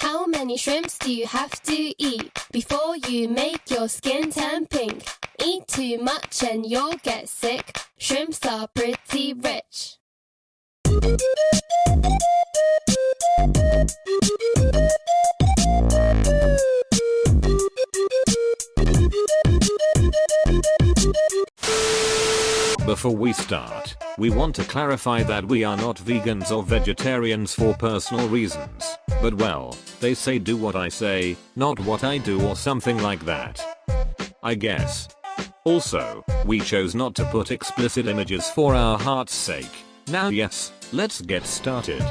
How many shrimps do you have to eat before you make your skin turn pink? Eat too much and you'll get sick. Shrimps are pretty rich. Before we start, we want to clarify that we are not vegans or vegetarians for personal reasons, but well, they say do what I say, not what I do or something like that, I guess. Also, we chose not to put explicit images for our heart's sake. Now yes, let's get started.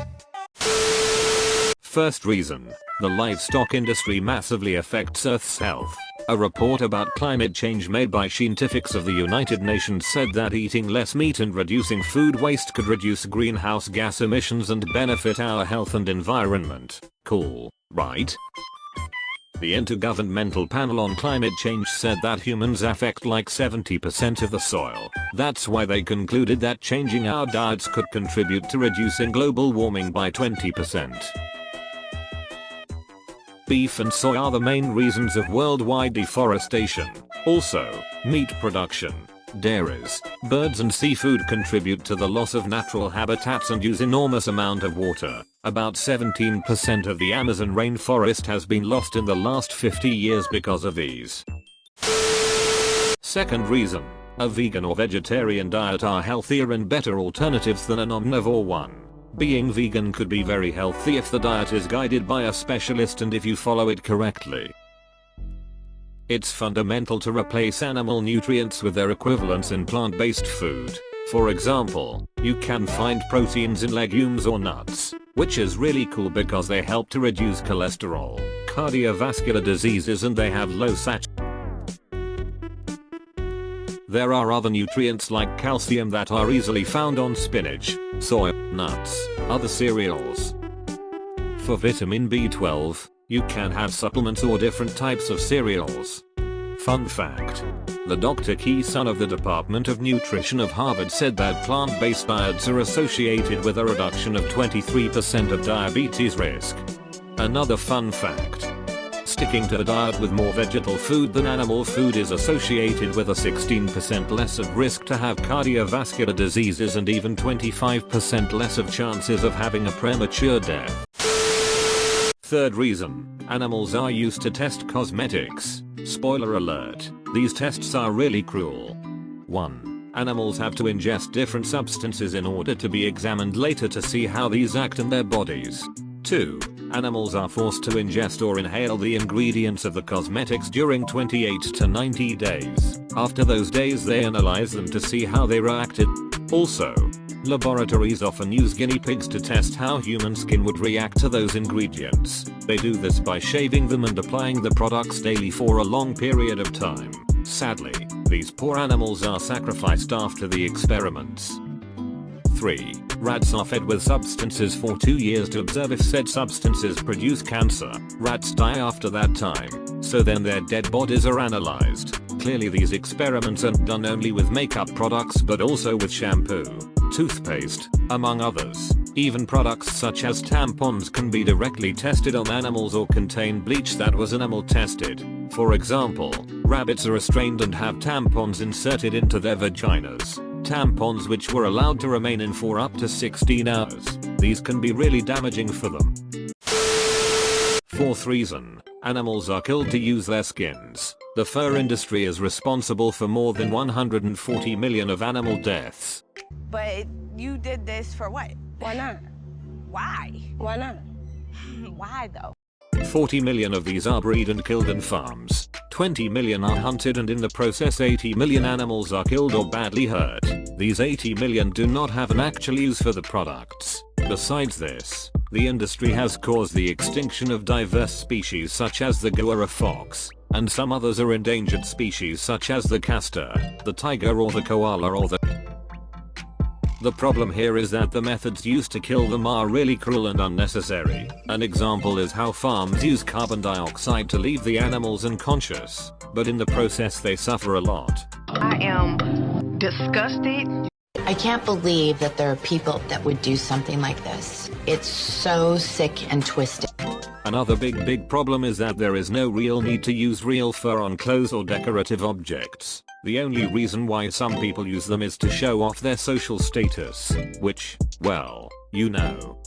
First reason, the livestock industry massively affects Earth's health. A report about climate change made by scientists of the United Nations said that eating less meat and reducing food waste could reduce greenhouse gas emissions and benefit our health and environment. Cool, right? The Intergovernmental Panel on Climate Change said that humans affect like 70% of the soil. That's why they concluded that changing our diets could contribute to reducing global warming by 20%. Beef and soy are the main reasons of worldwide deforestation. Also, meat production, dairies, birds and seafood contribute to the loss of natural habitats and use enormous amount of water. About 17% of the Amazon rainforest has been lost in the last 50 years because of these. Second reason, a vegan or vegetarian diet are healthier and better alternatives than an omnivore one. Being vegan could be very healthy if the diet is guided by a specialist and if you follow it correctly. It's fundamental to replace animal nutrients with their equivalents in plant-based food. For example, you can find proteins in legumes or nuts, which is really cool because they help to reduce cholesterol, cardiovascular diseases and they have low saturation. There are other nutrients like calcium that are easily found on spinach, soy, nuts, other cereals. For vitamin B12, you can have supplements or different types of cereals. Fun fact. The Dr. Key son of the Department of Nutrition of Harvard said that plant-based diets are associated with a reduction of 23% of diabetes risk. Another fun fact. Sticking to a diet with more vegetal food than animal food is associated with a 16% less of risk to have cardiovascular diseases and even 25% less of chances of having a premature death. Third reason, animals are used to test cosmetics. Spoiler alert, these tests are really cruel. 1. Animals have to ingest different substances in order to be examined later to see how these act in their bodies. 2. Animals are forced to ingest or inhale the ingredients of the cosmetics during 28 to 90 days. After those days they analyze them to see how they reacted. Also, laboratories often use guinea pigs to test how human skin would react to those ingredients. They do this by shaving them and applying the products daily for a long period of time. Sadly, these poor animals are sacrificed after the experiments. 3. Rats are fed with substances for 2 years to observe if said substances produce cancer. Rats die after that time, so then their dead bodies are analyzed. Clearly these experiments aren't done only with makeup products but also with shampoo, toothpaste, among others. Even products such as tampons can be directly tested on animals or contain bleach that was animal tested. For example, rabbits are restrained and have tampons inserted into their vaginas. Tampons which were allowed to remain in for up to 16 hours. These can be really damaging for them. Fourth reason, animals are killed to use their skins. The fur industry is responsible for more than 140 million of animal deaths. But you did this for what? Why not? Why? Why not? Why though? 40 million of these are bred and killed in farms. 20 million are hunted and in the process 80 million animals are killed or badly hurt. These 80 million do not have an actual use for the products. Besides this, the industry has caused the extinction of diverse species such as the Guara fox, and some others are endangered species such as the castor, the tiger or the koala or the... The problem here is that the methods used to kill them are really cruel and unnecessary. An example is how farms use carbon dioxide to leave the animals unconscious, but in the process they suffer a lot. I am disgusted. I can't believe that there are people that would do something like this. It's so sick and twisted. Another big problem is that there is no real need to use real fur on clothes or decorative objects. The only reason why some people use them is to show off their social status, which, well, you know.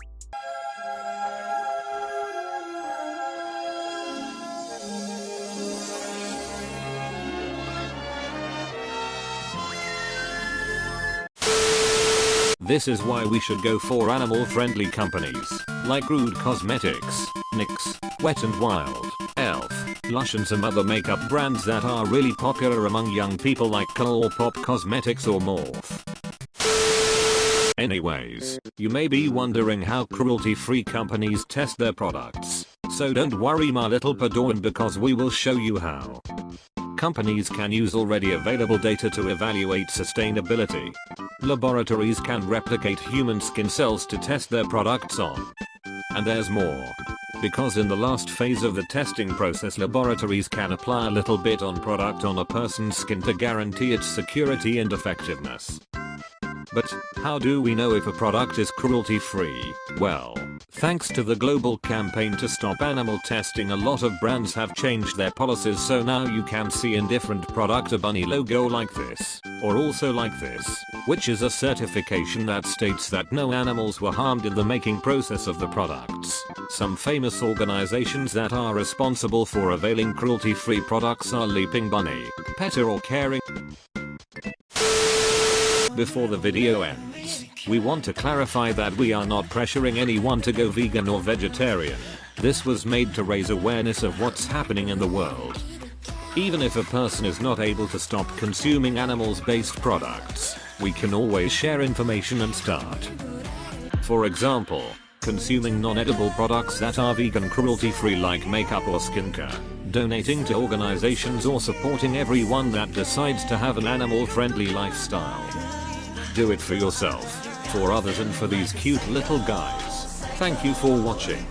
This is why we should go for animal-friendly companies, like Rude Cosmetics, NYX, Wet n Wild, Elf, Lush and some other makeup brands that are really popular among young people like Colourpop Cosmetics or Morph. Anyways, you may be wondering how cruelty-free companies test their products, so don't worry my little Padawan, because we will show you how. Companies can use already available data to evaluate sustainability. Laboratories can replicate human skin cells to test their products on. And there's more. Because in the last phase of the testing process, laboratories can apply a little bit on product on a person's skin to guarantee its security and effectiveness. But how do we know if a product is cruelty-free? Well, thanks to the global campaign to stop animal testing, a lot of brands have changed their policies, so now you can see in different product a bunny logo like this, or also like this, which is a certification that states that no animals were harmed in the making process of the products. Some famous organizations that are responsible for availing cruelty-free products are Leaping Bunny, PETA or Caring. Before the video ends, we want to clarify that we are not pressuring anyone to go vegan or vegetarian. This was made to raise awareness of what's happening in the world. Even if a person is not able to stop consuming animals-based products, we can always share information and start. For example, consuming non-edible products that are vegan, cruelty-free like makeup or skincare, donating to organizations, or supporting everyone that decides to have an animal-friendly lifestyle. Do it for yourself, for others, and for these cute little guys. Thank you for watching.